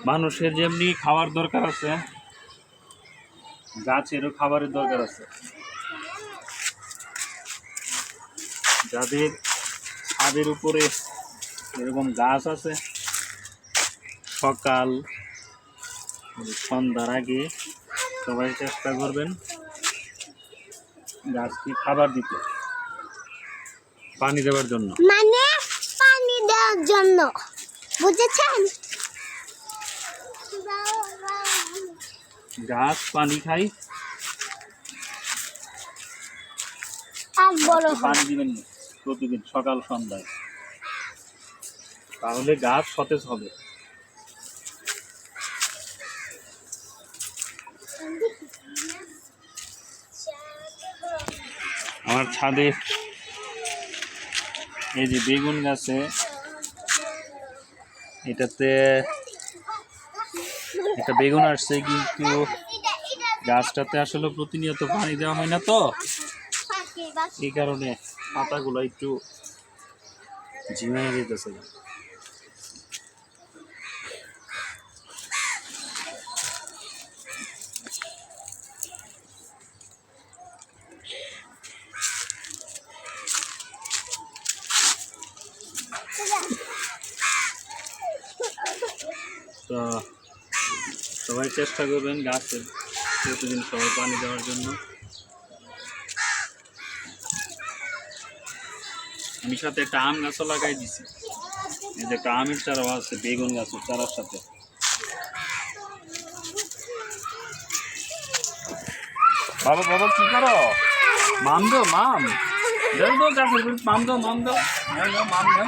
মানুষের যেমনি খাওয়ার দরকার আছে, গাছেরও খাবারের দরকার আছে। যাদের ছাদের উপরে এরকম গাছ আছে, সকাল সন্ধ্যার আগে সবাই চেষ্টা করবেন গাছকে খাবার দিতে, পানি দেওয়ার জন্য। মানে পানি দেওয়ার জন্য, বুঝেছেন? গাছ পানি খায়, পানি দিবেন প্রতিদিন সকাল সন্ধ্যায়, তাহলে গাছ সতেজ হবে। আমার ছাদে এই যে বেগুন গাছে, এটাতে একটা বেগুন আসছে, কিন্তু গাছটাতে আসলে প্রতিনিয়ত পানি দেওয়া হয় না, তো এই কারণে পাতাগুলো একটু ঝিমিয়ে যেতেছে। তো সবাই চেষ্টা করবেন গাছে প্রতিদিন সবাই পানি দেওয়ার জন্য। আমি সাথে একটা আম গাছও লাগাই দিছি, এই যে একটা আমের চারাও আছে বেগুন গাছের চারার সাথে। বাবা বাবা কি করো? মাম দাও, মাম দাও, দাও গাছের মাম দাও, মাম দাও, মাম দাও, মাম দাও,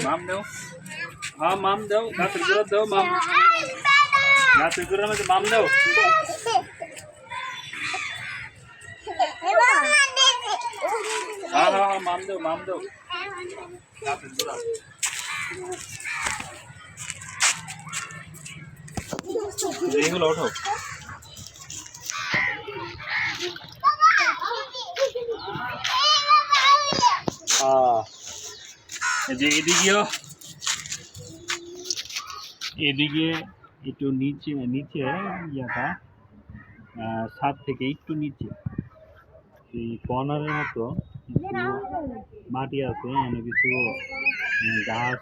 মাম দাও, হ্যাঁ মাম দাও, গাছের গোড়া দাও, মাম গাছের গোড়ার মধ্যে মাম দাও। হ্যাঁ হ্যাঁ হ্যাঁ মাম দাও, মাম দাও গাছের গোড়া। এইগুলো ওঠো। যে এদিকে একটু নিচে নিচে ইয়াটা ছাদ থেকে একটু নিচে এই কর্নারের মতো কিছু মাটি আছে, মানে কিছু গাছ,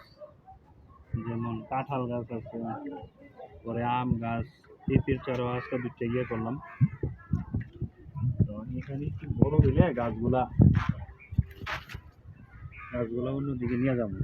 যেমন কাঁঠাল গাছ আছে, পরে আম গাছ, পেঁপের চারা আজকে দুটো ইয়ে করলাম। তো এখানে একটু বড় হইলে গাছগুলা অন্যদিকে নিয়ে যাবো।